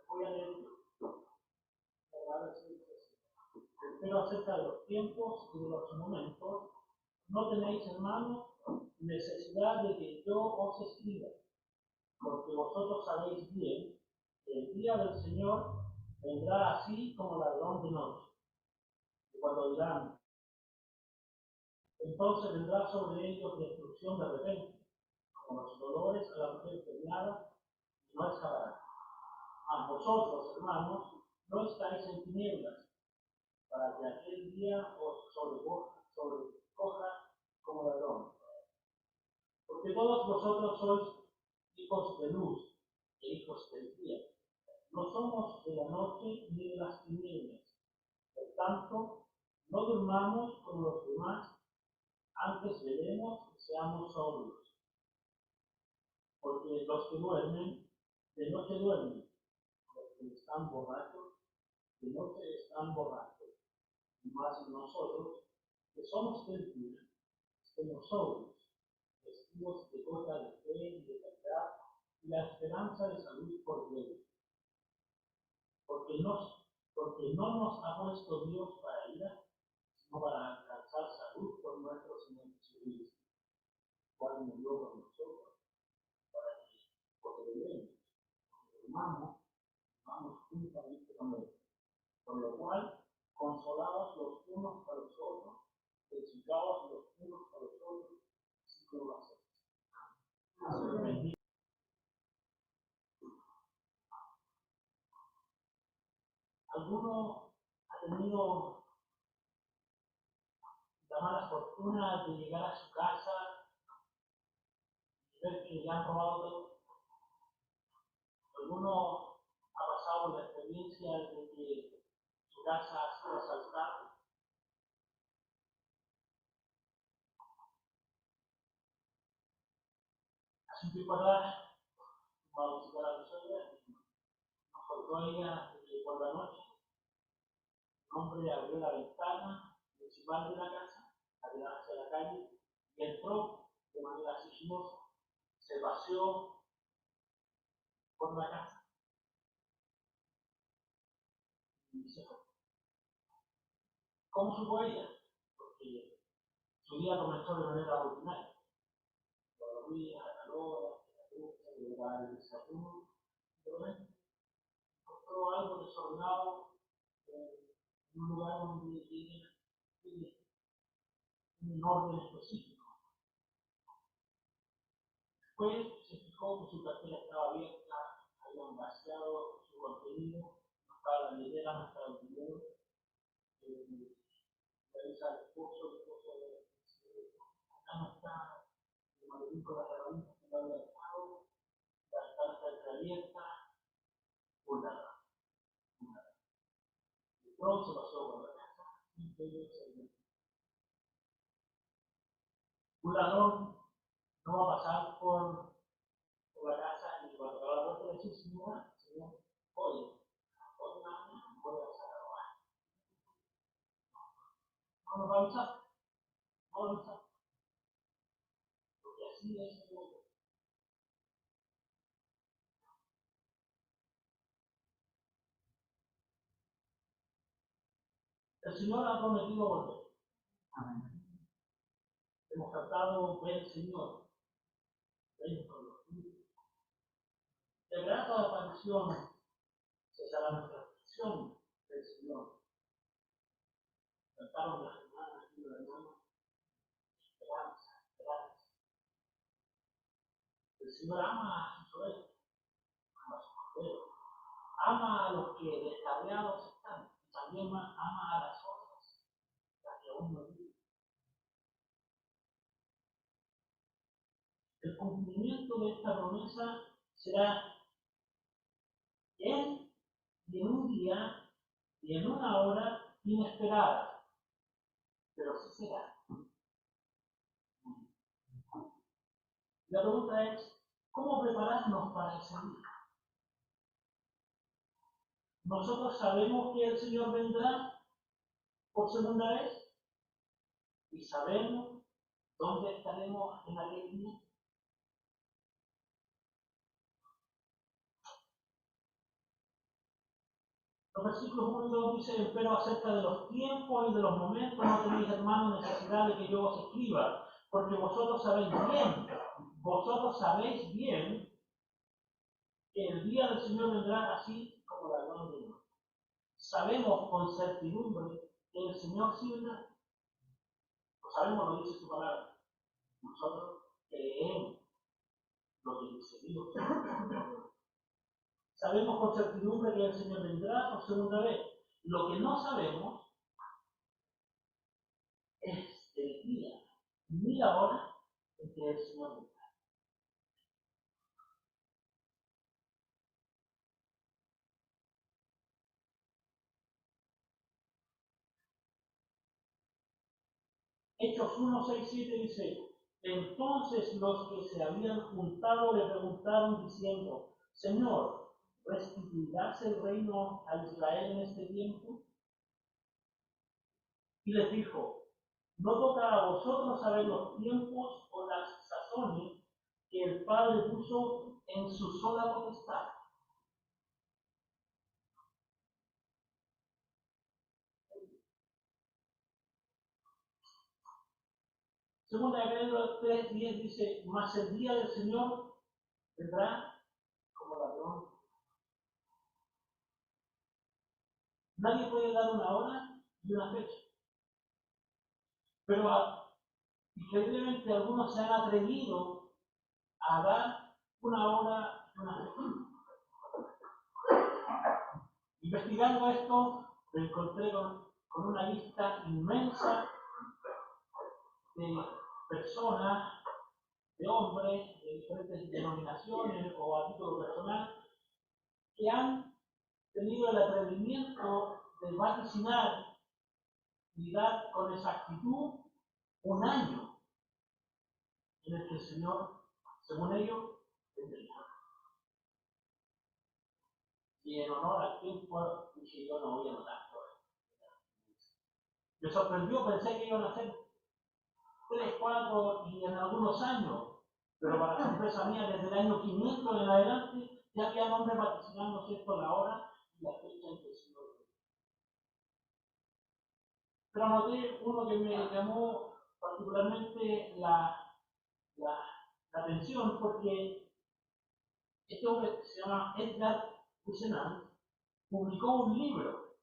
Voy a leer. Pero acerca de los tiempos y de los momentos, no tenéis, hermanos, necesidad de que yo os escriba, porque vosotros sabéis bien que el día del Señor vendrá así como ladrón de noche. Y cuando dirán, entonces vendrá sobre ellos destrucción de repente, como los dolores a la mujer preñada, y no escaparán. A vosotros, hermanos, no estáis en tinieblas, para que aquel día os sobrecoja como ladrón. Porque todos vosotros sois hijos de luz e hijos del día. No somos de la noche ni de las tinieblas. Por tanto, no durmamos como los demás, antes velemos y seamos sobrios. Porque los que duermen, de noche duermen. Los que están borrachos, de noche están borrachos. Y más nosotros, que somos del día, estemos sobrios, vestidos de gota de fe y de caridad, y la esperanza de salud por Dios. Porque no nos ha puesto Dios para ira, sino para alcanzar salud por nuestro Señor Jesucristo, cual murió por nosotros, para que, porque vivemos, vamos juntamente con Él. Por lo cual, consolados los unos a los otros, edificados los unos a los otros, así como lo hacemos. ¿Alguno ha tenido la mala fortuna de llegar a su casa y ver que le han robado todo? ¿Alguno ha pasado por la experiencia de que su casa ha sido asaltada? Hace un tiempo atrás, fue a visitar a mi suegra y nos contó ella que por la noche un hombre abrió la ventana principal de la casa, abrió hacia la calle y entró de manera sigilosa, se paseó por la casa y se fue. ¿Cómo supo ella? Porque su día comenzó de manera ordinaria. Todos los días, a la hora, a la ducha, llegar el desayuno, pero encontró algo desordenado en un lugar donde tiene un orden específico. Después se fijó que su cartera estaba abierta, habían vaciado su contenido, no estaba la billetera, no estaba el dinero. Revisa el esposo de acá no está el maletín con las herramientas que no había dejado, la ventana está entreabierta, un ladrón. De pronto se pasó por la casa y ellos se vieron. Un ladrón no va a pasar por la casa y cuando acaba la puerta de decir, señora, oye, hoy mañana voy a pasar a robar. No nos va a avisar, no va a avisar. Porque así es el mundo. El Señor ha prometido volver. Hemos tratado del Señor. Ven con los tuyos. De grata aparición cesará nuestra aflicción del Señor. Cantaron las hermanas y los hermanos. Esperanza, esperanza. El Señor ama a sus ovejas, ama a sus corderos, ama a los que descarriados están, y también ama a las otras, las que aún no viven. El cumplimiento de esta promesa será en y en un día y en una hora inesperada, pero sí será. La pregunta es, ¿cómo prepararnos para ese día? Nosotros sabemos que el Señor vendrá por segunda vez y sabemos dónde estaremos en aquel día. Los versículos 1 y 2 dicen, pero acerca de los tiempos y de los momentos no tenéis, hermanos, necesidad de que yo os escriba, porque vosotros sabéis bien que el día del Señor vendrá así como ladrón de noche. Sabemos con certidumbre que el Señor sí vendrá. Lo sabemos, lo dice su palabra. Nosotros creemos lo que dice Dios. Sabemos con certidumbre que el Señor vendrá por segunda vez. Lo que no sabemos es el día ni la hora en que el Señor vendrá. Hechos 1, 6, 7 dice, entonces los que se habían juntado le preguntaron diciendo, Señor, ¿restituirás el reino a Israel en este tiempo? Y les dijo, no toca a vosotros saber los tiempos o las sazones que el Padre puso en su sola potestad. Segunda de Pedro 3:10 dice, mas el día del Señor vendrá como ladrón. Nadie puede dar una hora y una fecha. Pero increíblemente algunos se han atrevido a dar una hora y una fecha. Investigando esto, me encontré con una lista inmensa de personas, de hombres de diferentes denominaciones o a título personal, que han tenido el atrevimiento de vaticinar y dar con exactitud un año en el que el Señor, según ellos, vendría. Y en honor al tiempo dije, yo no voy a notar todo. Me sorprendió, pensé que iban a ser 3, 4 y en algunos años, pero para sorpresa mía, desde el año 500 en adelante, ya había hombres vaticinando cierto la hora y la fecha en que el Señor vendría. Pero anoté uno que me llamó particularmente la atención porque este hombre que se llama Edgar Whisenant publicó un libro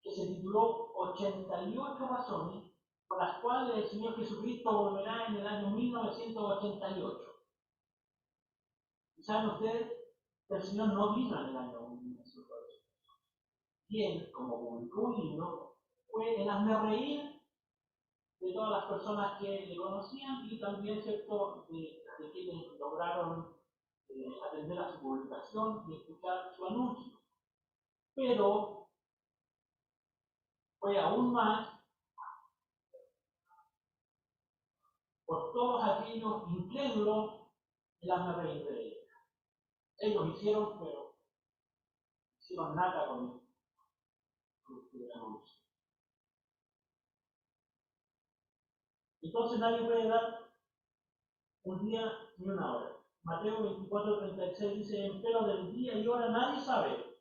que se tituló 88 razones por las cuales el Señor Jesucristo volverá en el año 1988. ¿Y saben ustedes que el Señor no vino en el año 1988? Y él, como publicó un libro, fue el hazmerreír de todas las personas que le conocían y también, ¿cierto?, de quienes lograron atender a su publicación y escuchar su anuncio. Pero fue aún más por todos aquellos incrédulos el hazmerreír de ellos. Ellos hicieron, pero hicieron nada con el anuncio. Entonces nadie puede dar un día ni una hora. Mateo 24:36 dice, empero del día y hora nadie sabe,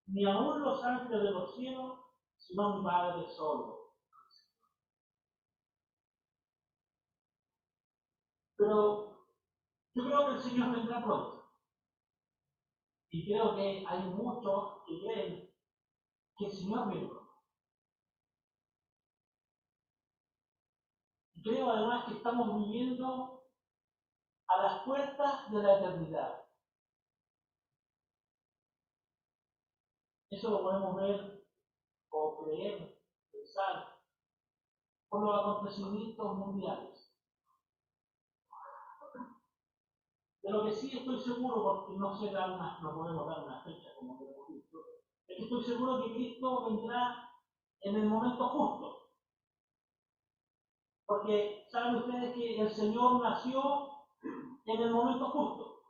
ni aun los ángeles de los cielos, sino mi Padre solo. Pero yo creo que el Señor vendrá pronto. Y creo que hay muchos que creen que el Señor viene pronto. Y creo además que estamos viviendo a las puertas de la eternidad. Eso lo podemos ver o creer, pensar, por los acontecimientos mundiales. De lo que sí estoy seguro, porque no podemos dar una fecha como hemos visto, es que estoy seguro que Cristo vendrá en el momento justo. Porque saben ustedes que el Señor nació en el momento justo.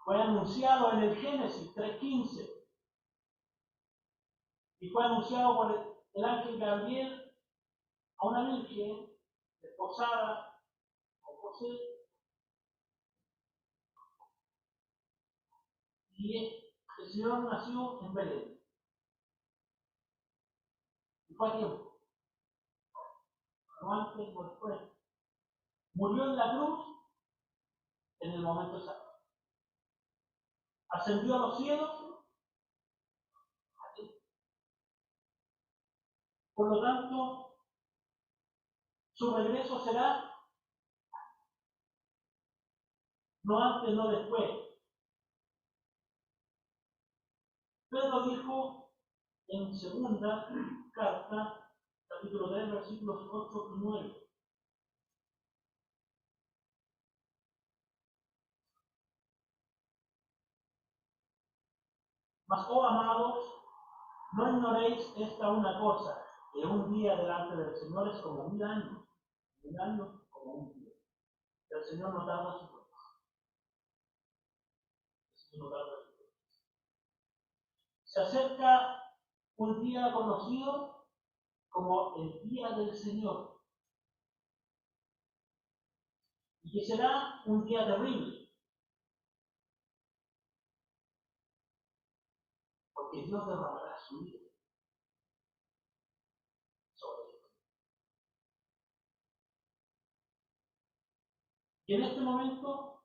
Fue anunciado en el Génesis 3:15 y fue anunciado por el ángel Gabriel a una virgen desposada con José. Y el Señor nació en Belén. Y fue a tiempo, no antes no después. Murió en la cruz en el momento exacto. Ascendió a los cielos. Por lo tanto, su regreso será no antes, no después. Pedro dijo en segunda carta, capítulo 3, versículos 8 y 9. Mas, oh amados, no ignoréis esta una cosa, que un día delante del Señor es como 1000 años como un día. El Señor no tarda su promesa. El Señor no tarda su promesa. Se acerca un día conocido como el día del Señor, y que será un día terrible, porque Dios derramará su ira sobre él. Y en este momento,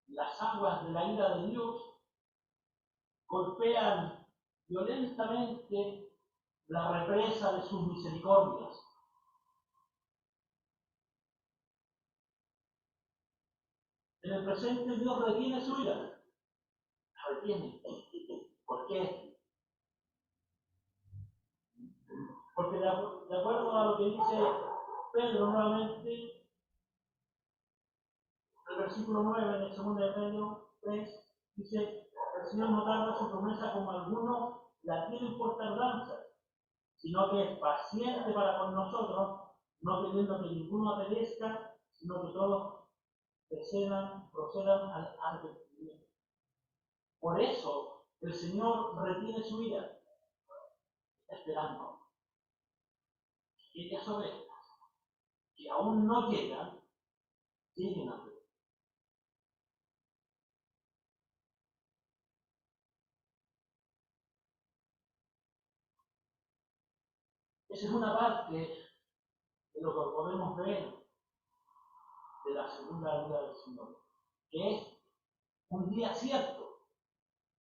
las aguas de la ira de Dios golpean violentamente la represa de sus misericordias. En el presente Dios retiene su ira. La retiene. ¿Por qué? Porque de acuerdo a lo que dice Pedro nuevamente, el versículo 9 de 2 de Pedro 3, dice, el Señor no tarda su promesa como algunos la tienen por tardanza, sino que es paciente para con nosotros, no queriendo que ninguno perezca, sino que todos procedan al arrepentimiento. Por eso el Señor retiene su ira, está esperando que aquellas ovejas que aún no llegan, lleguen a ver. Esa es una parte de lo que podemos ver de la segunda venida del Señor, que es un día cierto,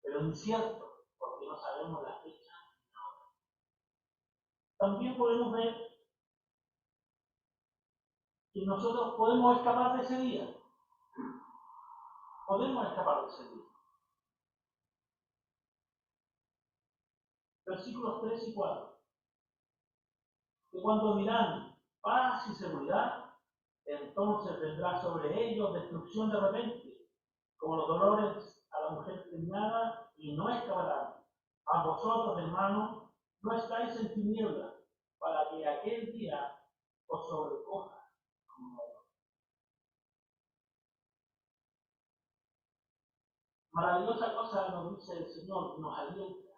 pero incierto, porque no sabemos la fecha ni la hora. También podemos ver que nosotros podemos escapar de ese día. Podemos escapar de ese día. Versículos 3 y 4. Que cuando dirán paz y seguridad, entonces vendrá sobre ellos destrucción de repente, como los dolores a la mujer preñada, y no escaparán. A vosotros, hermanos, no estáis en tinieblas, para que aquel día os sobrecoja. Maravillosa cosa nos dice el Señor, nos alienta,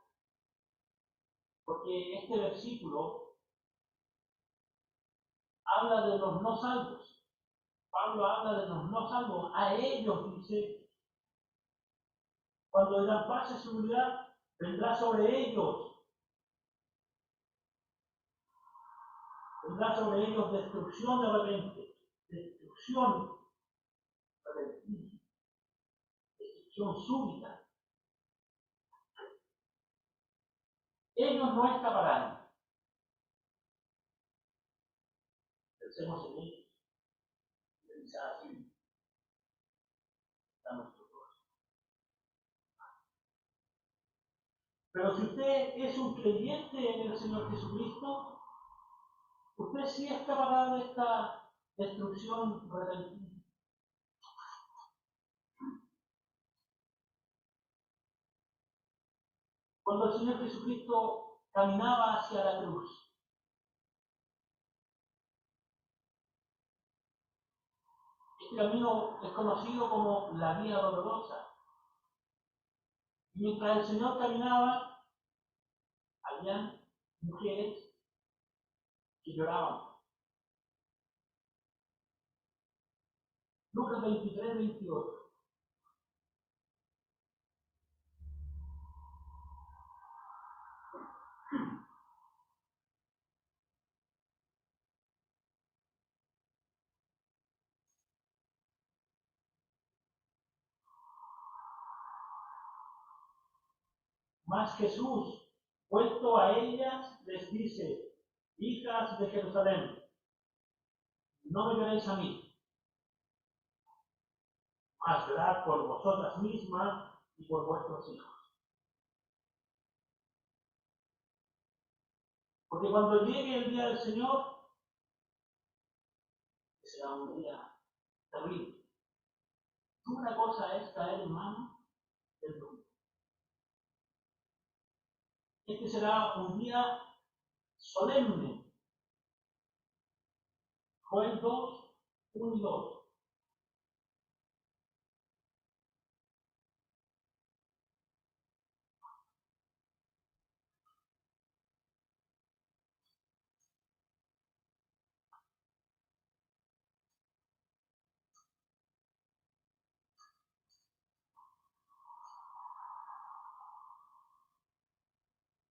porque este versículo habla de los no salvos. Pablo habla de los no salvos. A ellos dice, cuando dirán paz y seguridad, vendrá sobre ellos. Vendrá sobre ellos destrucción de repente. Destrucción repentina. Destrucción súbita. Ellos no escaparán. Pensemos en ellos. Pensar así. Está nuestro corazón. Pero si usted es un creyente en el Señor Jesucristo, usted sí escapará de esta destrucción repentina. Cuando el Señor Jesucristo caminaba hacia la cruz, este camino es conocido como la vía dolorosa. Y mientras el Señor caminaba, habían mujeres que lloraban. Lucas 23, 28. Mas Jesús, vuelto a ellas, les dice: hijas de Jerusalén, no me veréis a mí, mas velad por vosotras mismas y por vuestros hijos. Porque cuando llegue el día del Señor, será un día terrible. Una cosa es caer en manos del mundo. Este será un día solemne. Joel 2, 1 y 2.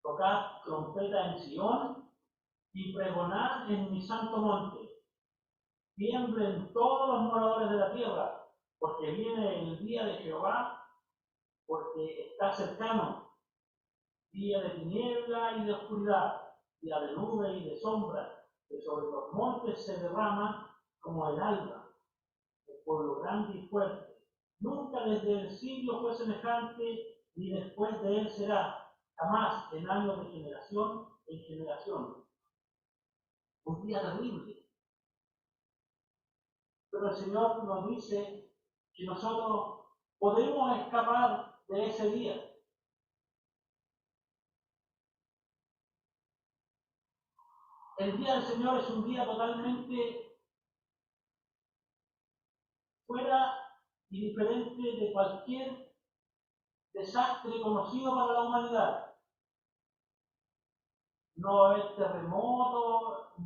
Tocad trompeta en Sion y pregonad en mi santo monte. Tiemblen todos los moradores de la tierra, porque viene el día de Jehová, porque está cercano, día de tiniebla y de oscuridad, día de nube y de sombra, que sobre los montes se derrama como el alba, el pueblo grande y fuerte. Nunca desde el siglo fue semejante, ni después de él será, jamás en años de generación en generación. Un día terrible. Pero el Señor nos dice que nosotros podemos escapar de ese día. El día del Señor es un día totalmente fuera y diferente de cualquier desastre conocido para la humanidad. No va a haber terremotos,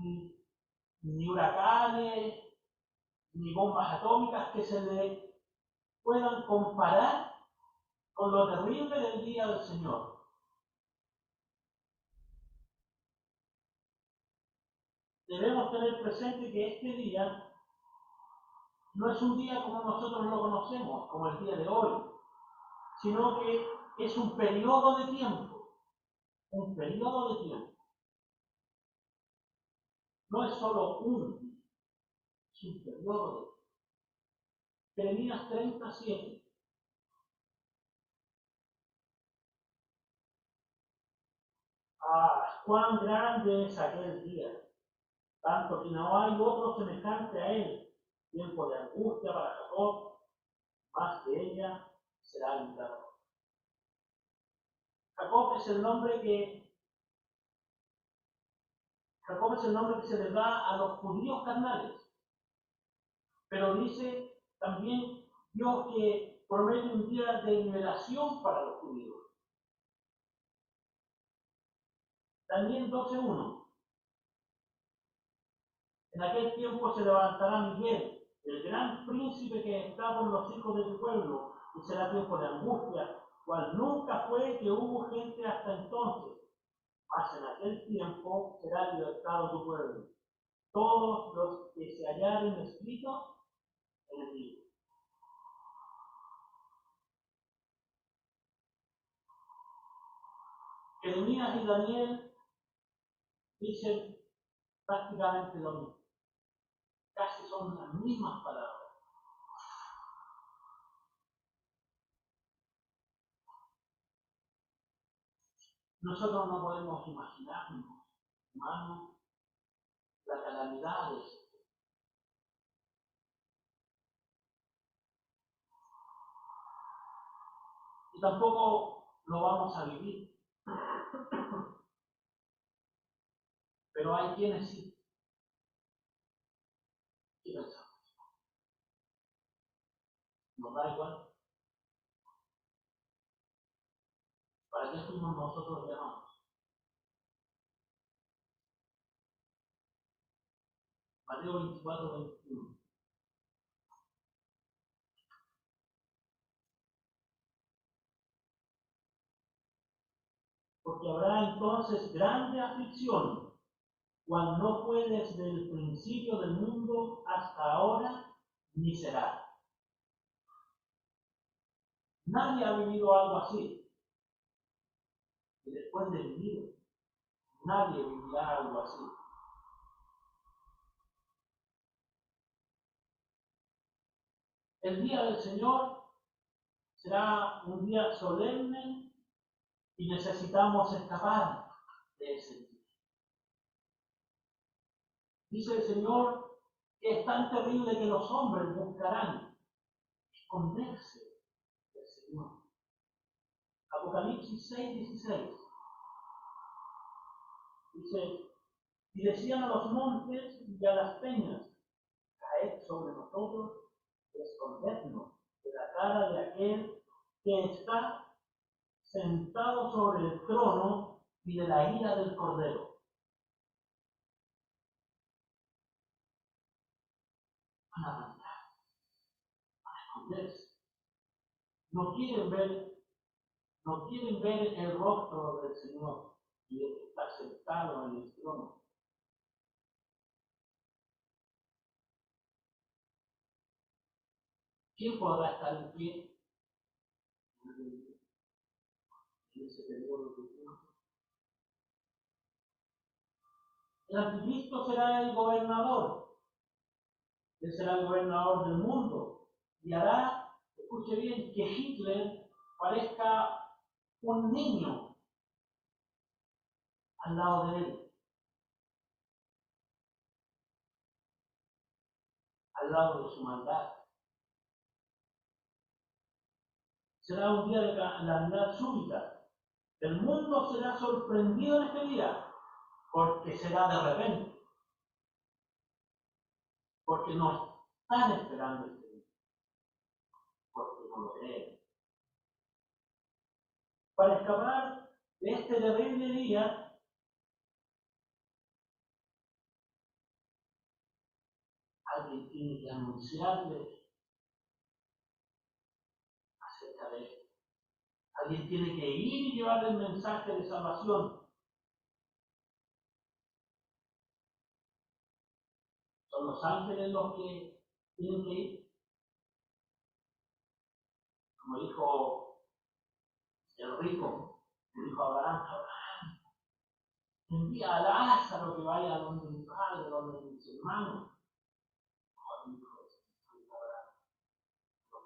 ni huracanes, ni bombas atómicas que se le puedan comparar con lo terrible del día del Señor. Debemos tener presente que este día no es un día como nosotros lo conocemos, como el día de hoy, sino que es un periodo de tiempo, un periodo de tiempo. No es solo un día, es un periodo de tiempo. Jeremías 37. Cuán grande es aquel día, tanto que no hay otro semejante a él, tiempo de angustia para Jacob, más que ella será librado. Jacob es el nombre que se le da a los judíos carnales, pero dice también Dios que promete un día de liberación para los judíos. Daniel 12:1. En aquel tiempo se levantará Miguel, el gran príncipe que está con los hijos de tu pueblo, y será tiempo de angustia, cual nunca fue que hubo gente hasta entonces. Mas en aquel tiempo será libertado tu pueblo, todos los que se hallaren escritos en el libro. Jeremías y Daniel dicen prácticamente lo mismo. Casi son las mismas palabras. Nosotros no podemos imaginarnos, hermanos, las calamidades. Y tampoco lo vamos a vivir. Pero hay quienes sí. ¿Qué pensamos? ¿Nos da igual? ¿Para qué fuimos nosotros llamados? Mateo 24:21. Porque habrá entonces grande aflicción, cual no fue desde el principio del mundo hasta ahora, ni será. Nadie ha vivido algo así. y después de vivir, nadie vivirá algo así. El día del Señor será un día solemne y necesitamos escapar de ese día. Dice el Señor que es tan terrible que los hombres buscarán esconderse del Señor. Apocalipsis 6:16 dice, y decían a los montes y a las peñas, caed sobre nosotros y escondernos de la cara de aquel que está sentado sobre el trono y de la ira del Cordero. Van a mandar, van a esconderse. No quieren ver el rostro del Señor y de que está sentado en el trono. ¿Quién podrá estar en pie en ese periodo de tiempo? El anticristo será el gobernador. Él será el gobernador del mundo y hará, escuche bien, que Hitler parezca un niño al lado de él, al lado de su maldad. Será un día de calamidad súbita. El mundo será sorprendido en este día, porque será de repente, porque no están esperando este día, porque no lo creen. Para escapar de este terrible día, alguien tiene que anunciarle acerca de esto. Alguien tiene que ir y llevarle el mensaje de salvación. Son los ángeles los que tienen que ir. Como dijo el rico, le dijo a Abraham, envía a Lázaro que vaya donde mi padre, donde mis hermanos. Dijo Abraham, los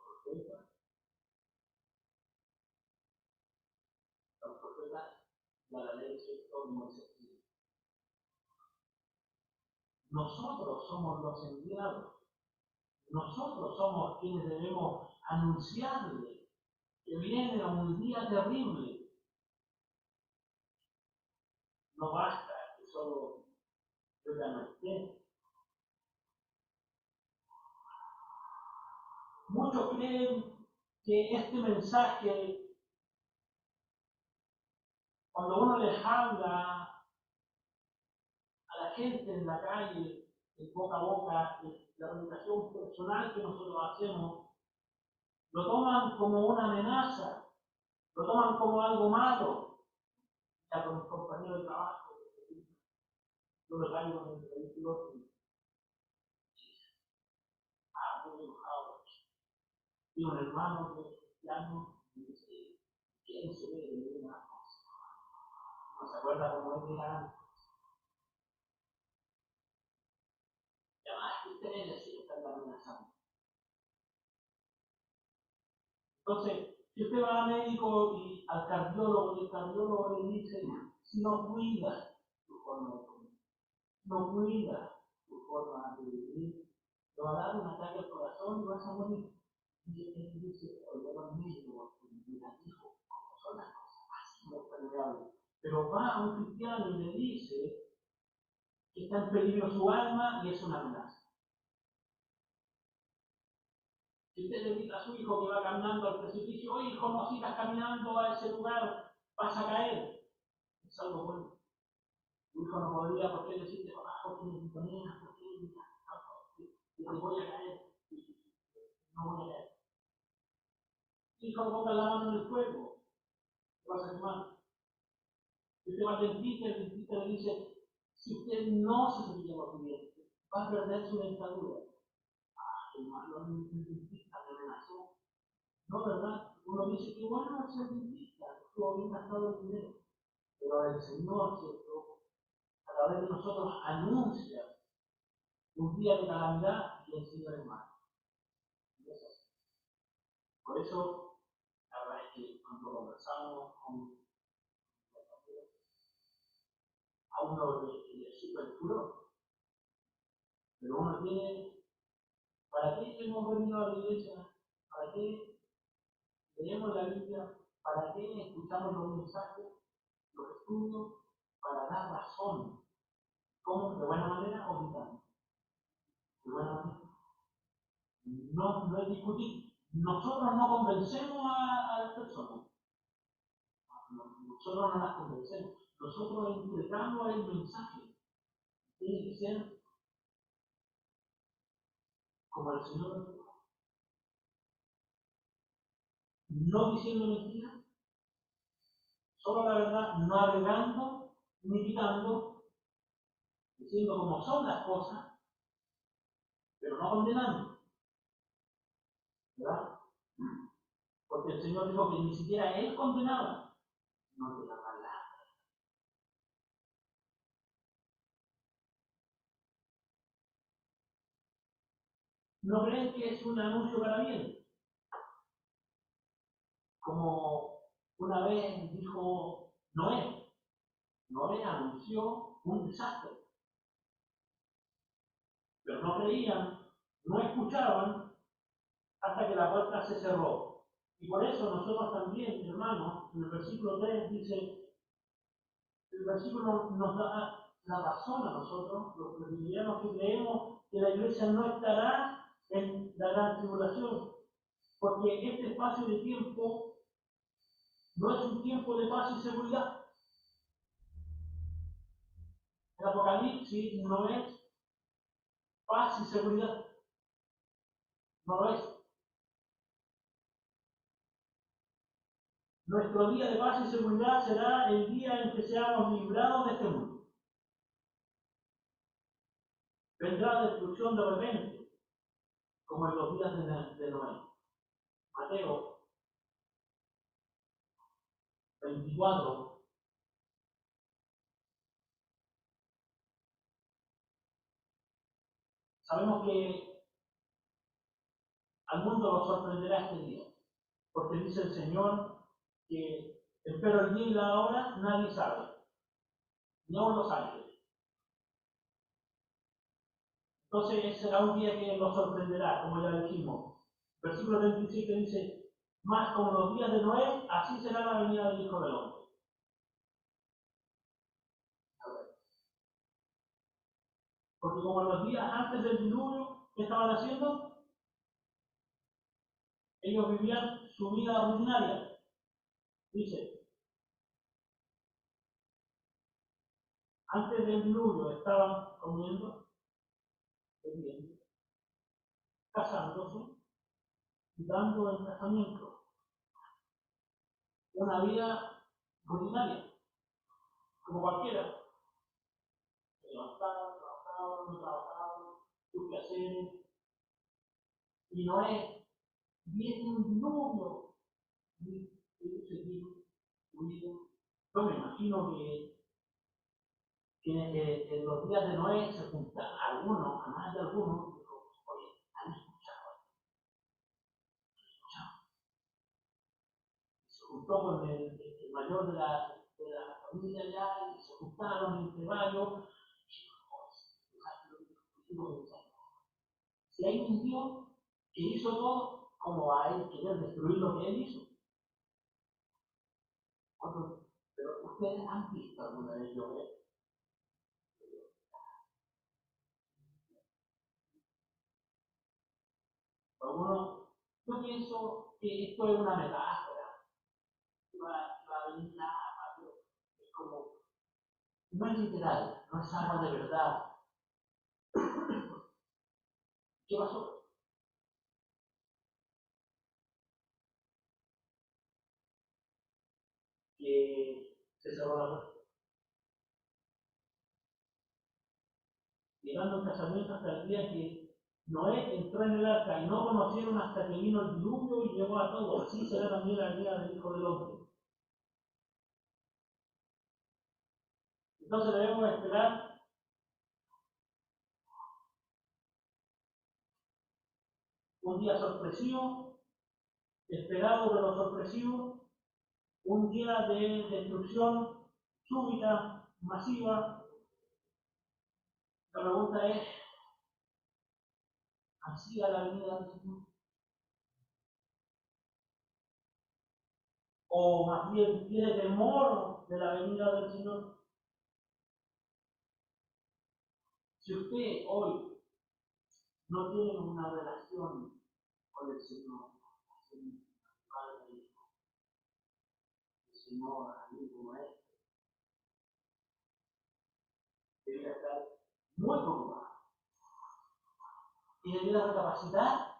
profetas, y a la ley se todo Moisés. Nosotros somos los enviados. Nosotros somos quienes debemos anunciarle que viene un día terrible. No basta que solo yo ya no esté. Muchos creen que este mensaje, cuando uno les habla a la gente en la calle, de boca a boca, la comunicación personal que nosotros hacemos, lo toman como una amenaza, lo toman como algo malo. Ya con mis compañeros de trabajo, yo me caigo en el vehículo y muy enojado. Y un hermano que es cristiano me dice, ¿quién se ve de una cosa? No se acuerda cómo él era antes. Y además que ustedes sí están amenazando. Entonces, si usted va al médico y al cardiólogo, y el cardiólogo le dice, si no cuidas tu forma de comer, no cuidas tu forma de vivir, te va a dar un ataque al corazón y vas a morir. Y él dice, oye, al médico, mira, hijo, como son las cosas, así no está grave. Pero va a un cristiano y le dice que está en peligro su alma y es una amenaza. Si usted le dice a su hijo que va caminando al precipicio, oye hijo, no sigas caminando a ese lugar, vas a caer. Es algo bueno. Tu hijo no podría, ¿por qué decirte, porque me sintonía, porque me voy a caer? No voy a caer. Hijo, ponga la mano en el fuego, te vas a quemar. Si usted va al dentista, el dentista le dice, si usted no se cepilla los dientes, va a perder su dentadura. Hermano, el dentista me amenazó. No, ¿verdad? Uno dice que bueno es el dentista, estuvo bien gastado el dinero. Pero el Señor, ¿cierto?, a través de nosotros anuncia un día de calamidad y el Señor es malo. Por eso, la verdad es que cuando conversamos con a uno le super furor, pero uno tiene, ¿para qué hemos venido a la iglesia? ¿Para qué leemos la Biblia? ¿Para qué escuchamos los mensajes, los estudios? Para dar razón. ¿Cómo? ¿De buena manera o gritando? De buena manera. No es discutir. Nosotros no convencemos a las personas. Nosotros no las convencemos. Nosotros entregamos el mensaje. Tiene que ser como el Señor, no diciendo mentiras, solo la verdad, no agregando ni quitando, diciendo como son las cosas, pero no condenando, ¿verdad? Porque el Señor dijo que ni siquiera Él condenaba, no te la maldad. ¿No creen que es un anuncio para bien? Como una vez dijo Noé. Noé anunció un desastre, pero no creían, no escuchaban hasta que la puerta se cerró. Y por eso nosotros también, hermanos, en el versículo 3 dice, el versículo nos da la razón a nosotros, los cristianos que creemos que la iglesia no estará en la gran tribulación, porque este espacio de tiempo no es un tiempo de paz y seguridad. El Apocalipsis no es paz y seguridad, no lo es. Nuestro día de paz y seguridad será el día en que seamos librados de este mundo. Vendrá destrucción de repente, como en los días de Noé. Mateo 24. Sabemos que al mundo lo sorprenderá este día, porque dice el Señor que espero el día y la hora nadie sabe, ni aun los ángeles. Entonces será un día que nos sorprenderá, como ya dijimos. Versículo 27 dice, más como los días de Noé, así será la venida del Hijo del Hombre. Porque como en los días antes del diluvio, ¿qué estaban haciendo? Ellos vivían su vida rutinaria. Dice, antes del diluvio estaban comiendo, bebiendo, casándose y dando el casamiento. Una vida rutinaria, como cualquiera. Se levantaban, trabajaban, sus quehaceres. Y Noé viene un diluvio y seguir ruido. Yo me imagino que en los días de Noé se juntaron algunos, a más de algunos, dijo, oye, ¿han escuchado? Se juntó con el mayor de la familia ya y se juntaron entre varios. Si hay un Dios que hizo todo, ¿cómo va a él querer destruir lo que él hizo? Pero ustedes han visto alguna vez llover. Algunos, yo pienso que esto es una metáfora. Es como, no es literal, no es agua de verdad. ¿Qué pasó? Que se cerró la puerta. Llegando el casamiento hasta el día que Noé entró en el arca y no conocieron hasta que vino el diluvio y llevó a todos. Así será también la vida del Hijo del Hombre. Entonces debemos esperar un día sorpresivo, esperado pero sorpresivo, un día de destrucción súbita, masiva. La pregunta es, ¿ansía la venida del Señor? ¿O más bien tiene temor de la venida del Señor? Si usted hoy no tiene una relación con el Señor, el Padre, el Señor, amigo, maestro, debería estar muy preocupado y debería recapacitar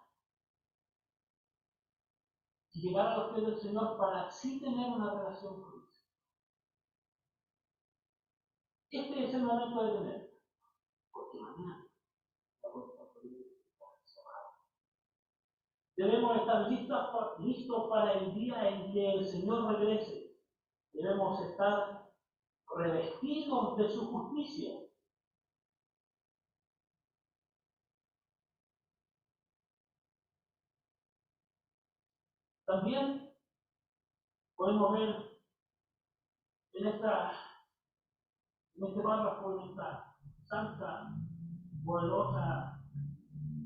y llegar a los pies del Señor para así tener una relación con Él. Este es el momento de tener, porque mañana la puerta puede estar cerrada. Debemos estar listos para el día en que el Señor regrese. Debemos estar revestidos de su justicia. También podemos ver en este párrafo, en esta santa, poderosa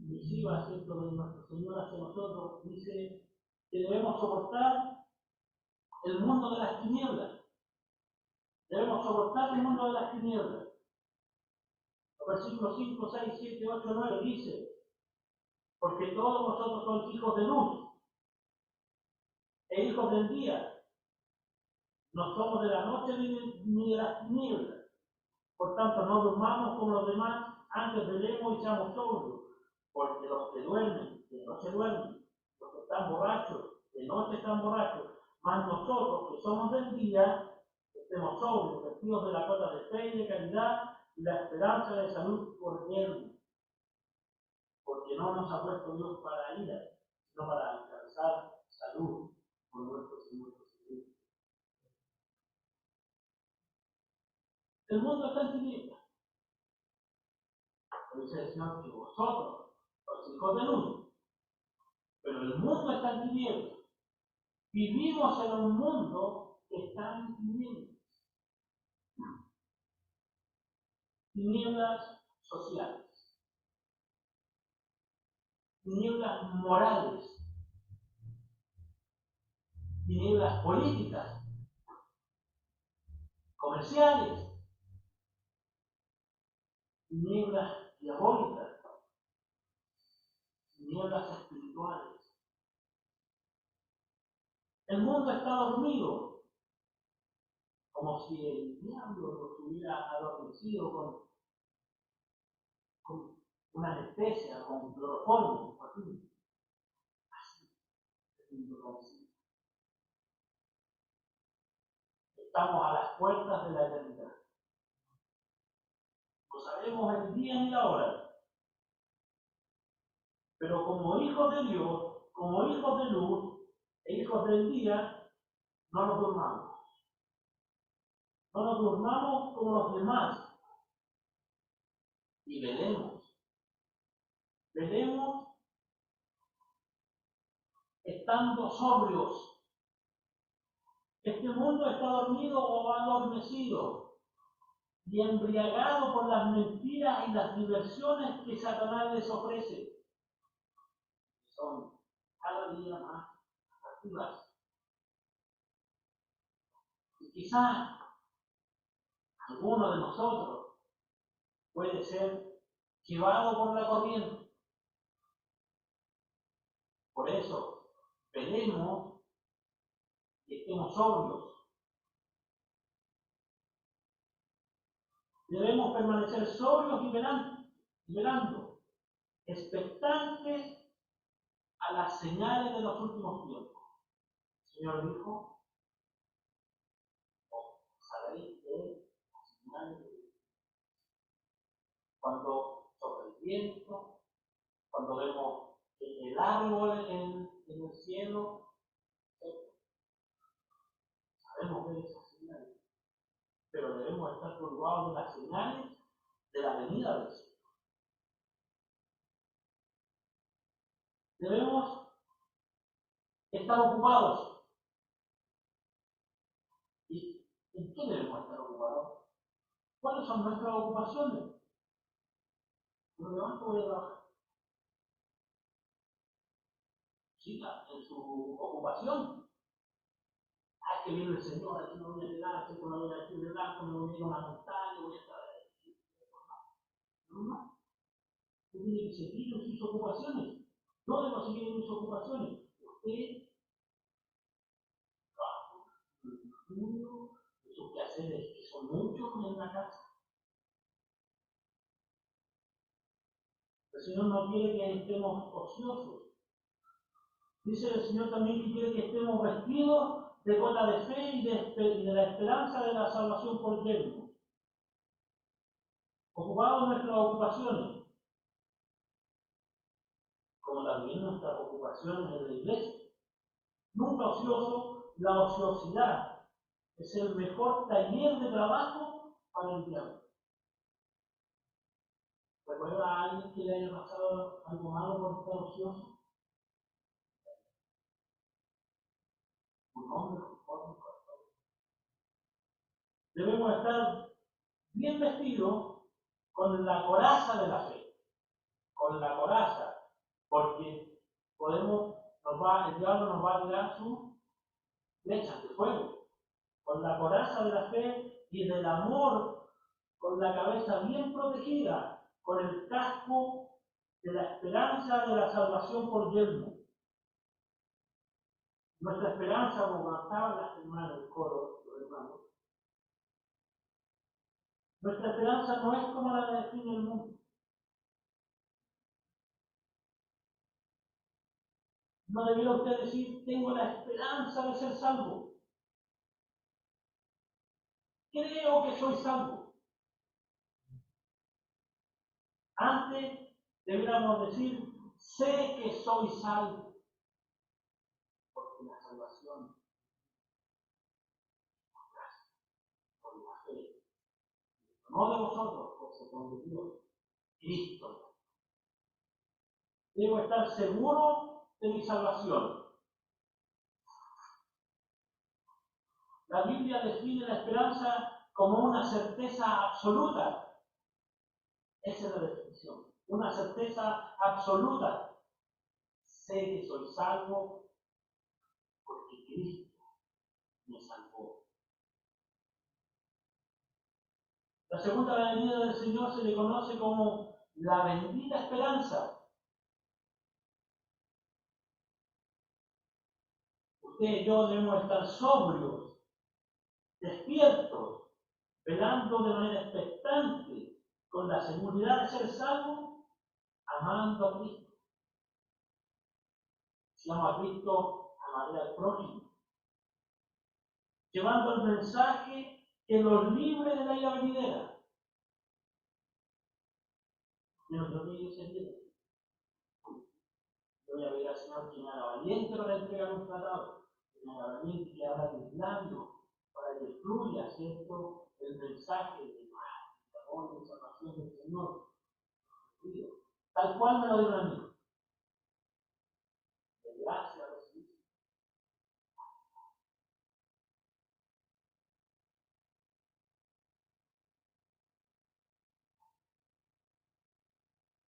misiva, ¿cierto?, de nuestro Señor hacia nosotros, dice que debemos soportar el mundo de las tinieblas. Debemos soportar el mundo de las tinieblas. Los versículos 5, 6, 7, 8, 9 dice, porque todos nosotros somos hijos de luz e hijos del día. No somos de la noche ni de las tinieblas. Por tanto, no durmamos como los demás, antes velemos y seamos sobrios. Porque los que duermen, de noche duermen. Los que están borrachos, de noche están borrachos. Mas nosotros, que somos del día, estemos sobrios, vestidos de la cota de fe y de caridad y la esperanza de salud por Él. Porque no nos ha puesto Dios para ira, sino para alcanzar salud por nuestro Señor Jesucristo. El mundo está en tinieblas. Dice el Señor que vosotros, los hijos de luz, pero el mundo está en tinieblas. Vivimos en un mundo que está en tinieblas. Tinieblas sociales, tinieblas morales, tinieblas políticas, comerciales, tinieblas diabólicas, tinieblas espirituales. El mundo está dormido, como si el diablo nos hubiera adormecido con una anestesia, con cloroformo. Así, estamos a las puertas de la eternidad. No sabemos el día ni la hora, pero como hijos de Dios, como hijos de luz e hijos del día, no nos durmamos. No nos durmamos como los demás. Y velemos. Velemos estando sobrios. Este mundo está dormido o adormecido y embriagado por las mentiras y las diversiones que Satanás les ofrece. Son cada día más atractivas. Y quizás alguno de nosotros puede ser llevado por la corriente. Por eso, velemos y estemos sobrios. Debemos permanecer sobrios y velando, expectantes a las señales de los últimos tiempos. El Señor dijo, sabéis de las señales de Dios. Cuando sopla el viento, cuando vemos el árbol en el cielo, sabemos de esas señales. pero debemos estar preocupados de las señales de la venida del Señor. Debemos estar ocupados. ¿Y en qué debemos estar ocupados? ¿Cuáles son nuestras ocupaciones? Lo demás que voy a trabajar. Siga en su ocupación. Hay que viene el Señor, aquí no voy a llegar, aquí no voy a llegar, aquí no voy a ir a una montaña, voy a estar ahí. No. Usted tiene que seguir en sus ocupaciones. Yo debo seguir en mis ocupaciones. Usted trabaja en el estudio, en sus quehaceres, que son muchos en la casa. El Señor no quiere que estemos ociosos. Dice el Señor también que quiere que estemos vestidos de gota de fe y de la esperanza de la salvación por yermo. Ocupados en nuestras ocupaciones, como también nuestras ocupaciones en la iglesia. Nunca ocioso, la ociosidad es el mejor taller de trabajo para el diablo. ¿Recuerda a alguien que le haya pasado algo malo por estar ocioso? Un hombre conforme con todo. Debemos estar bien vestidos con la coraza de la fe. Con la coraza, porque el diablo nos va a tirar sus flechas de fuego. Con la coraza de la fe y del amor, con la cabeza bien protegida, con el casco de la esperanza de la salvación por yermo. Nuestra esperanza, como cantaban las hermanas del coro, los hermanos, nuestra esperanza no es como la del fin del mundo. No debiera usted decir, tengo la esperanza de ser salvo. Creo que soy salvo. Antes debiéramos decir, sé que soy salvo. Porque la salvación por la fe. No de vosotros, pues con de Dios. Cristo. Debo estar seguro de mi salvación. La Biblia define la esperanza como una certeza absoluta. Esa es la definición. Una certeza absoluta. Sé que soy salvo porque Cristo me salvó. La segunda venida del Señor se le conoce como la bendita esperanza. Usted y yo debemos estar sobrios, despiertos, velando de manera expectante, con la seguridad de ser salvos, amando a Cristo. Si amo a Cristo, amaré al prójimo. Llevando el mensaje que los libre de la ira venidera. Yo que ese día. Yo voy a ver al Señor que me haga valiente para entregar un tratado, que me haga valiente que abra mis labios para que fluya, ¿cierto?, el mensaje de paz, de amor, de salvación del Señor. Tal cual me lo dieron a mí. De gracia recibí.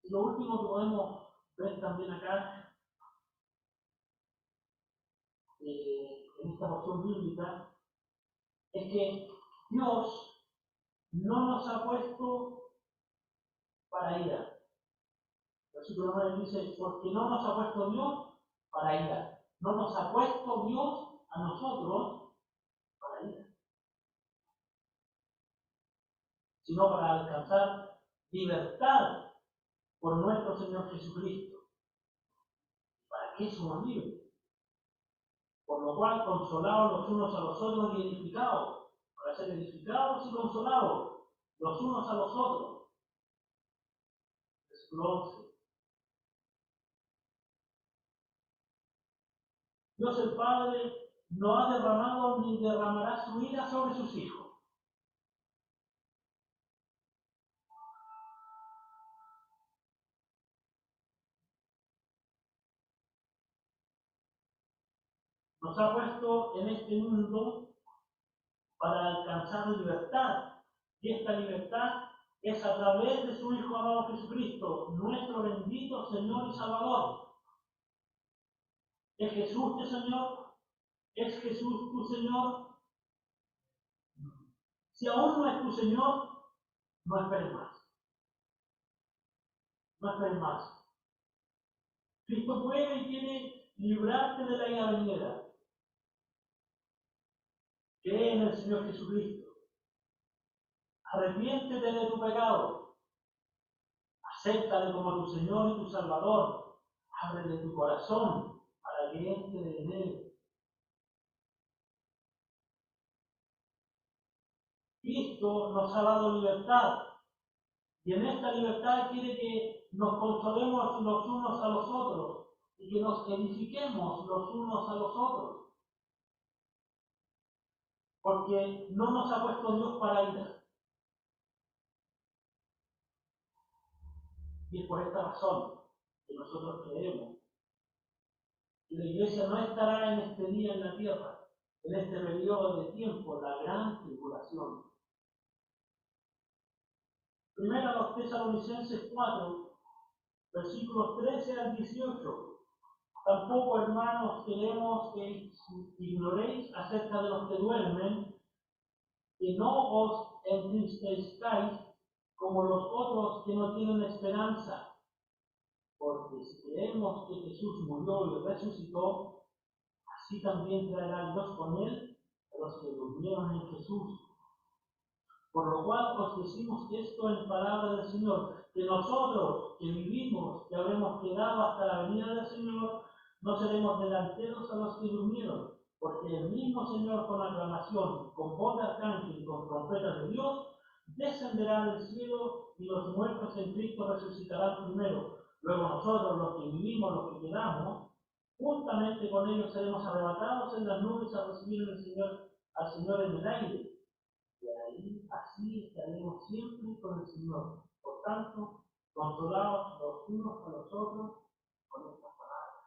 Y lo último que podemos ver también acá, en esta porción bíblica, es que Dios no nos ha puesto para ira. El versículo 9 dice, porque no nos ha puesto Dios para ira. No nos ha puesto Dios a nosotros para ira, sino para alcanzar libertad por nuestro Señor Jesucristo. ¿Para qué somos libres? Por lo cual, consolados los unos a los otros y edificados, para ser edificados y consolados los unos a los otros. Versículo 11. Dios el Padre no ha derramado ni derramará su ira sobre sus hijos. Nos ha puesto en este mundo para alcanzar libertad. Y esta libertad es a través de su Hijo amado Jesucristo, nuestro bendito Señor y Salvador. ¿Es Jesús tu Señor? ¿Es Jesús tu Señor? Si aún no es tu Señor, no esperes más. No esperes más. Cristo puede y quiere librarte de la ira venidera. Cree en el Señor Jesucristo. Arrepiéntete de tu pecado. Acéptale como tu Señor y tu Salvador. Ábrele tu corazón para que entre en él. Cristo nos ha dado libertad. Y en esta libertad quiere que nos consolemos los unos a los otros y que nos edifiquemos los unos a los otros. Porque no nos ha puesto Dios para ira. Y es por esta razón que nosotros creemos que la iglesia no estará en este día en la tierra, en este periodo de tiempo, la gran tribulación. Primero a los Tesalonicenses 4, versículos 13 al 18. Tampoco, hermanos, queremos que ignoréis acerca de los que duermen, que no os entristezcáis como los otros que no tienen esperanza. Porque si creemos que Jesús murió y resucitó, así también traerá Dios con él a los que durmieron en Jesús. Por lo cual os decimos esto en palabra del Señor, que nosotros que vivimos, que habremos quedado hasta la venida del Señor, no seremos delanteros a los que durmieron, porque el mismo Señor con aclamación, con voz de arcángel y con trompeta de Dios, descenderá del cielo y los muertos en Cristo resucitarán primero. Luego nosotros, los que vivimos, los que quedamos, juntamente con ellos seremos arrebatados en las nubes a recibir al Señor en el aire. Y ahí, así estaremos siempre con el Señor. Por tanto, consolaos los unos a los otros con estas palabras.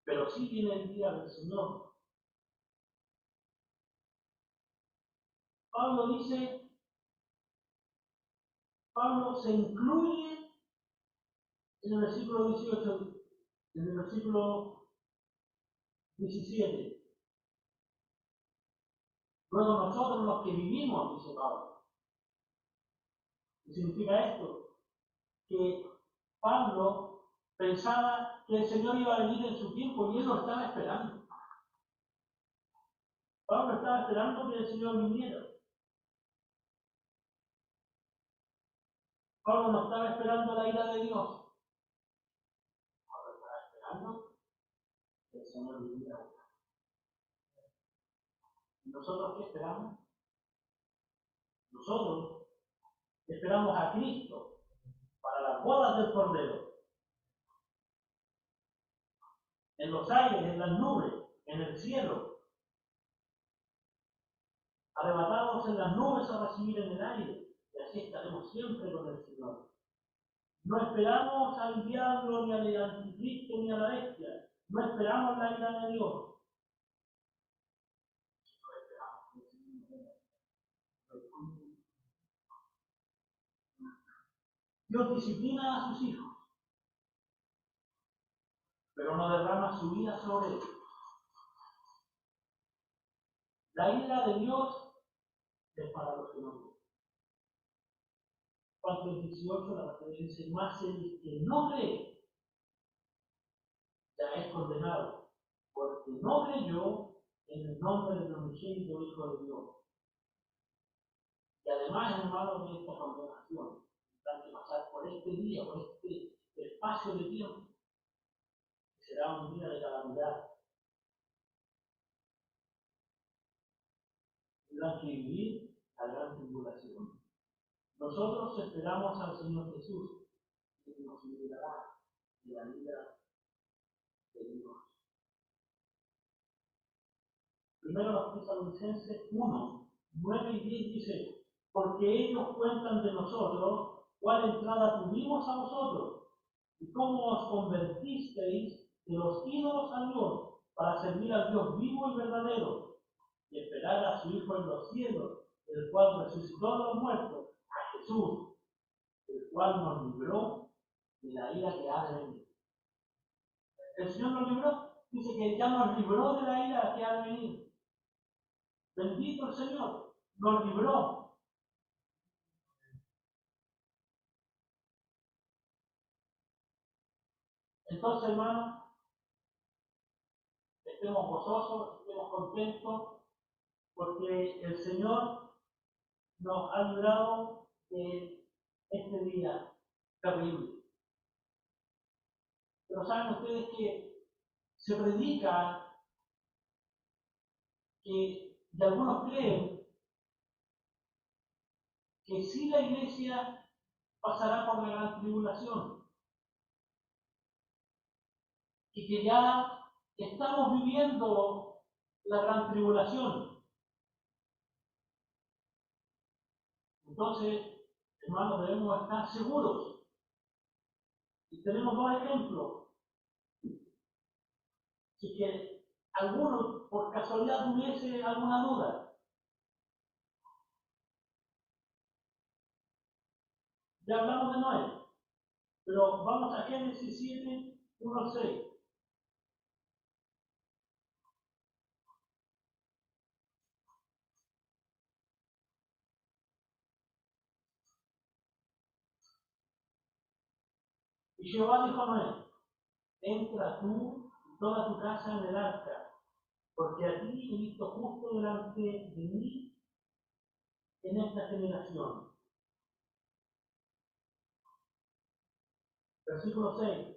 Pero sí viene el día del Señor. Pablo se incluye en el versículo 18, en el versículo 17. Luego nosotros los que vivimos, dice Pablo. ¿Qué significa esto? Que Pablo pensaba que el Señor iba a venir en su tiempo y él lo estaba esperando. Pablo estaba esperando que el Señor viniera. Pablo no estaba esperando la ira de Dios. Pablo estaba esperando que el Señor viniera. ¿Y nosotros qué esperamos? Nosotros esperamos a Cristo para las bodas del Cordero. En los aires, en las nubes, en el cielo. Arrebatados en las nubes a recibir en el aire. Y así estaremos siempre con el Señor. No esperamos al diablo, ni al anticristo, ni a la bestia. No esperamos la ira de Dios. No esperamos que el Señor venga. Dios disciplina a sus hijos, pero no derrama su ira sobre ellos. La ira de Dios es para los que no creen. Juan 18, la Biblia dice, más el que no cree ya es condenado, porque no creyó en el nombre del unigénito Hijo de Dios. Y además, hermanos, de esta condenación, tendrán que pasar por este día, por este espacio de tiempo, que será un día de calamidad. Tendrán que vivir la gran tribulación. Nosotros esperamos al Señor Jesús, que nos librará de la ira de Dios. Primero los Tesalonicenses 1, 9 y 10 dice, porque ellos cuentan de nosotros cuál entrada tuvimos a vosotros y cómo os convertisteis de los ídolos a Dios para servir al Dios vivo y verdadero y esperar a su Hijo en los cielos, el cual resucitó de los muertos, a Jesús, el cual nos libró de la ira que ha de venir. El Señor nos libró, dice que ya nos libró de la ira que ha de venir. Bendito el Señor, nos libró. Entonces, hermanos, estemos gozosos, estemos contentos, porque el Señor nos ha librado de este día terrible. Pero saben ustedes que se predica que, y algunos creen, que sí la iglesia pasará por la gran tribulación y que ya estamos viviendo la gran tribulación. Entonces, hermanos, debemos estar seguros. Y tenemos dos ejemplos. Si que alguno por casualidad tuviese alguna duda, ya hablamos de Noé, pero vamos a Génesis 7, 1 al 6. Y Jehová dijo a Noé: entra tú y toda tu casa en el arca, porque a ti he visto justo delante de mí en esta generación. Versículo 6.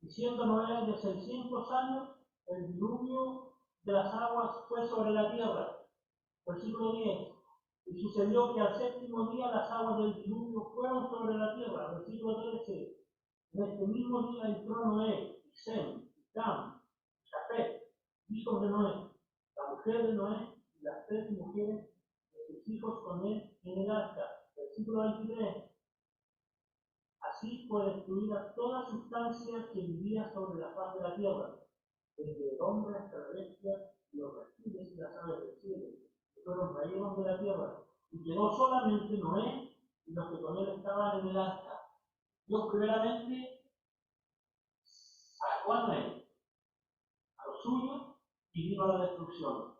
Y siendo Noé de 600 años, el diluvio de las aguas fue sobre la tierra. Versículo 10. Y sucedió que al séptimo día las aguas del diluvio fueron sobre la tierra. Versículo 13. En este mismo día entró Noé, y Sem, y Cam, y Jafet, hijos de Noé, la mujer de Noé y las 3 mujeres de sus hijos con él en el arca. Versículo 23. Así fue destruida toda sustancia que vivía sobre la faz de la tierra, desde el hombre hasta la bestia y los reptiles y las aves del cielo, que fueron raídos de la tierra, y quedó solamente Noé y los que con él estaban en el arca. Dios primeramente sacó a Noé, a los suyos, y vino a la destrucción.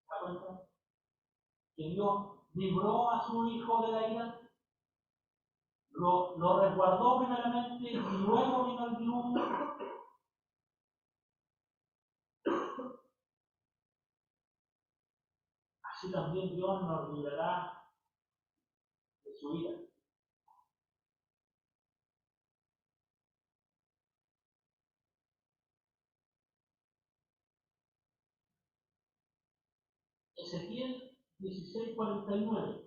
¿Se da cuenta? Que Dios libró a su hijo de la ira, lo resguardó primeramente y luego vino el diluvio. Así también Dios nos librará de su ira. Ezequiel 16:49.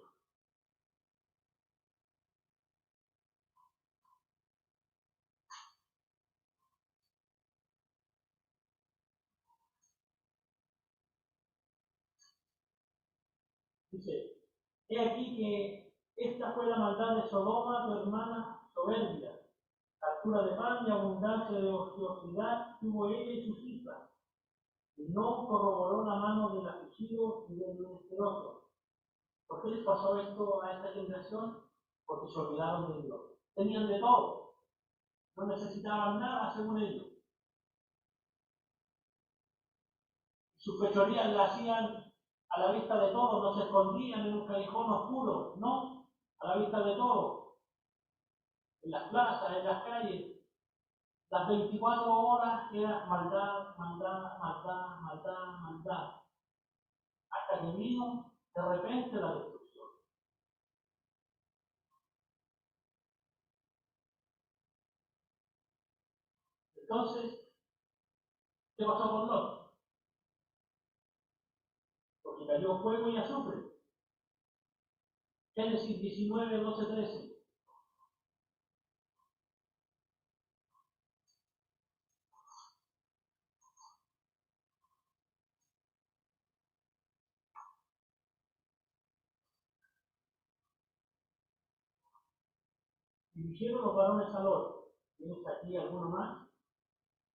Dice: he aquí que esta fue la maldad de Sodoma, tu hermana soberbia, altura de pan y abundancia de ociosidad tuvo ella y sus hijas, y no corroboró la mano del afligido y del menesteroso. ¿Por qué les pasó esto a esta generación? Porque se olvidaron de Dios. Tenían de todo, no necesitaban nada según ellos. Sus fechorías la hacían a la vista de todos, no se escondían en un callejón oscuro, no, a la vista de todos, en las plazas, en las calles. Las 24 horas era maldad, maldad, maldad, maldad, maldad, hasta que vino de repente la destrucción. Entonces, ¿qué pasó con Lot? Porque cayó fuego y azufre. Génesis 19, 12, 13. Y dijeron los varones a Lot: ¿Tienes aquí alguno más?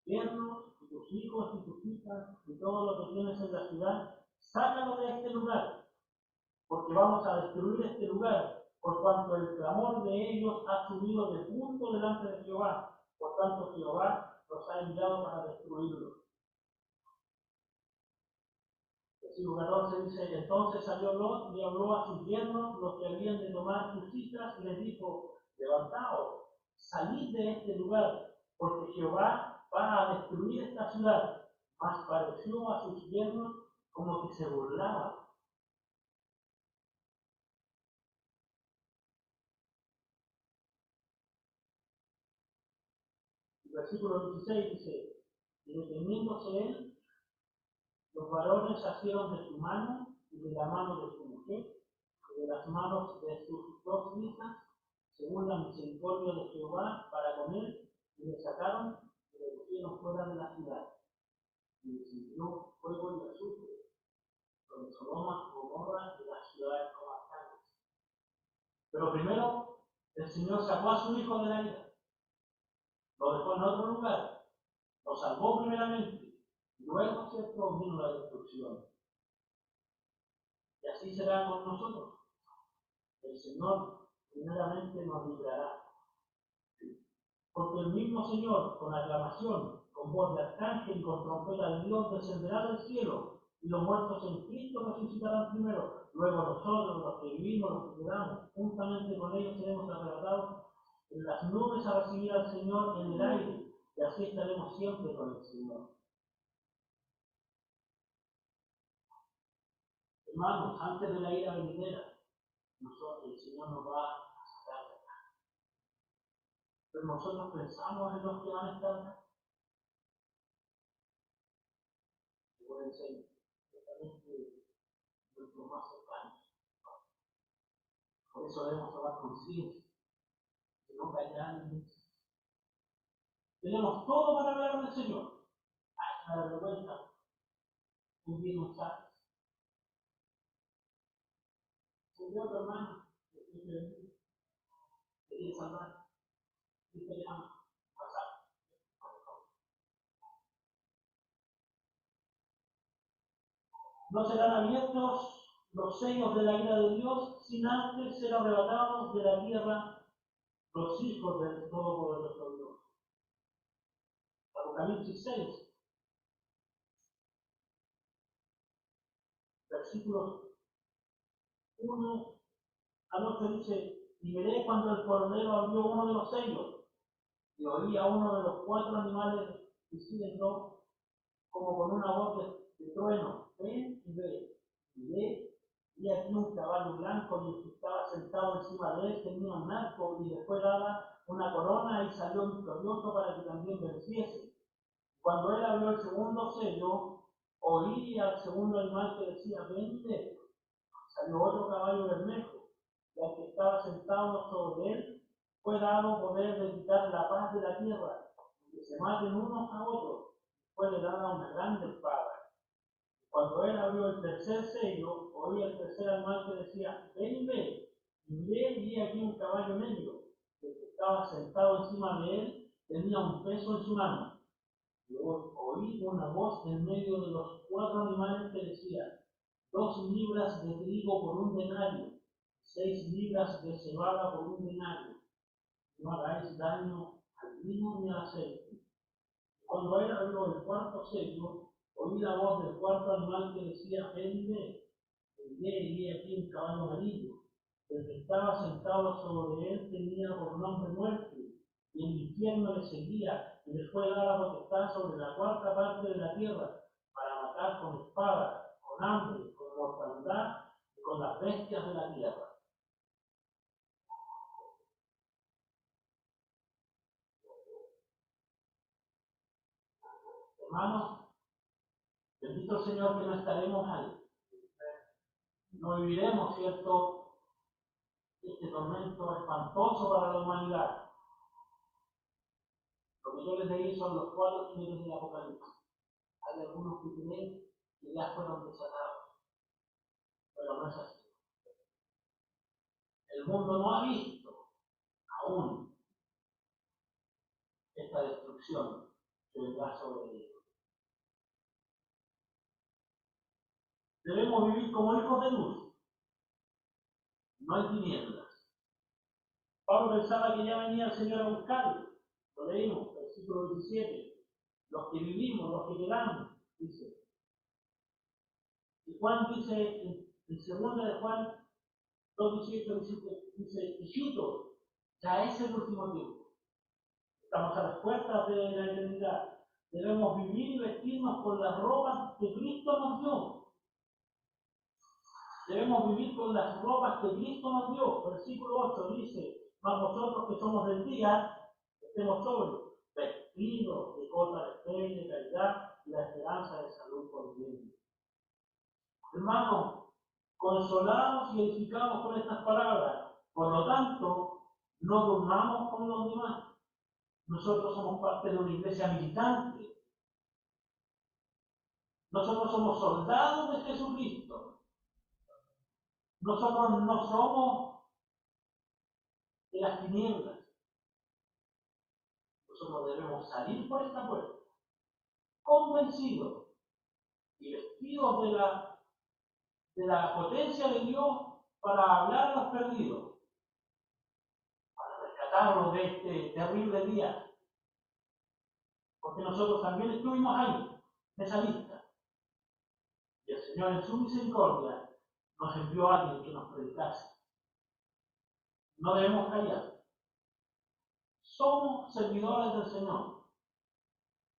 Yernos, y tus hijos y tus hijas, y todo lo que tienes en la ciudad, sácalo de este lugar, porque vamos a destruir este lugar, por cuanto el clamor de ellos ha subido de punto delante de Jehová. Por tanto, Jehová los ha enviado para destruirlos. Versículo 14 dice: entonces salió Lot y habló a sus yernos, los que habían de tomar sus hijas, y les dijo: levantaos, salid de este lugar, porque Jehová va a destruir esta ciudad. Mas pareció a sus yernos como que se burlaban. Versículo 16 dice: y deteniéndose él, los varones asieron de su mano y de la mano de su mujer, y de las manos de sus dos hijas, según la misericordia de Jehová para con él, y le sacaron y le pusieron fuera de la ciudad. Y descendió fuego y azufre sobre Sodoma, Gomorra y las ciudades comarcanas. Pero primero, el Señor sacó a su hijo de la ira, lo dejó en otro lugar, lo salvó primeramente, y luego, ¿cierto?, vino la destrucción. Y así será con nosotros. El Señor primeramente nos librará. Porque el mismo Señor, con aclamación, con voz de arcángel y con trompeta de Dios, descenderá del cielo, y los muertos en Cristo resucitarán primero. Luego nosotros, los que vivimos, los que quedamos, juntamente con ellos seremos arrebatados en las nubes a recibir al Señor en el aire, y así estaremos siempre con el Señor. Hermanos, antes de la ira venidera, el Señor nos va a sacar de acá. Pero nosotros pensamos en los que van a estar acá. Pueden ser totalmente nuestros más cercanos. Por eso debemos tomar conciencia de no callar en eso. Tenemos todo para hablar del Señor. Ay, me da vergüenza. Un bien un chat. Señor, tu hermano, que te quiere salvar, y te llama. Pasar. No serán abiertos los sellos de la ira de Dios sin antes ser arrebatados de la tierra los hijos del Todopoderoso Dios. Apocalipsis 6, versículos 1 al 8 dice: y miré cuando el Cordero abrió uno de los sellos, y oí a uno de los cuatro animales diciendo, como con una voz de trueno: ven y ve. Y ve, y aquí un caballo blanco, y el que estaba sentado encima de él tenía un arco, y le fue dada una corona, y salió victorioso para que también venciese. Cuando él abrió el segundo sello, oí al segundo animal que decía: ven y ve. Salió otro caballo bermejo, y al que estaba sentado sobre él fue dado poder de quitar la paz de la tierra, y que se maten unos a otros. Fue le dada una grande espada. Cuando él abrió el tercer sello, oí al tercer animal que decía: ven y ve. Y miré, y vi aquí un caballo negro, y el que estaba sentado encima de él tenía un peso en su mano. Y oí una voz en medio de los cuatro animales que decía: 2 libras de trigo por un denario, 6 libras de cebada por un denario. No hagáis daño al vino ni al aceite. Cuando él abrió el cuarto sello, oí la voz del cuarto animal que decía: ven y ve. Y aquí un caballo amarillo. El que estaba sentado sobre él tenía por nombre muerte, y el infierno le seguía, y le fue dada potestad sobre la cuarta parte de la tierra, para matar con espada, con hambre, con mortandad y con las bestias de la tierra. Hermanos, bendito el Señor que no estaremos ahí. No viviremos, ¿cierto?, este tormento espantoso para la humanidad. Lo que yo les leí son los 4 jinetes del Apocalipsis. Hay algunos que creen que ya fueron desatados, pero no es así. El mundo no ha visto aún esta destrucción que vendrá sobre ellos. Debemos vivir como hijos de luz, no en tinieblas. Pablo pensaba que ya venía el Señor a buscarlo. Lo leímos, versículo 17. Los que vivimos, los que quedamos, dice. Y Juan dice, en 2 de Juan 2:18, dice, hijito, ya es el último tiempo. Estamos a las puertas de la eternidad. Debemos vivir y vestirnos con las ropas que Cristo nos dio. Debemos vivir con las ropas que Cristo nos dio. Versículo 8 dice, mas nosotros que somos del día, estemos sobrios, vestidos de cota de fe y de caridad y la esperanza de salud por bien. Hermanos, consolados y edificados con estas palabras. Por lo tanto, no durmamos con los demás. Nosotros somos parte de una iglesia militante. Nosotros somos soldados de Jesucristo. Nosotros no somos de las tinieblas. Nosotros debemos salir por esta puerta, convencidos y vestidos de la potencia de Dios para hablar a los perdidos, para rescatarlos de este terrible día. Porque nosotros también estuvimos ahí, en esa lista. Y el Señor en su misericordia nos envió a alguien que nos predicase. No debemos callar. Somos servidores del Señor.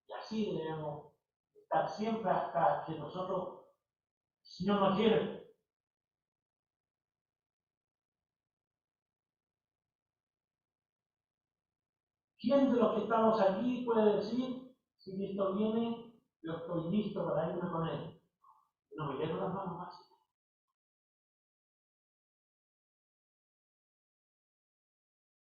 Y así debemos estar siempre hasta que nosotros, el Señor nos lleve. ¿Quién de los que estamos aquí puede decir, si Cristo viene, yo estoy listo para irme con Él? No me quedo las manos así.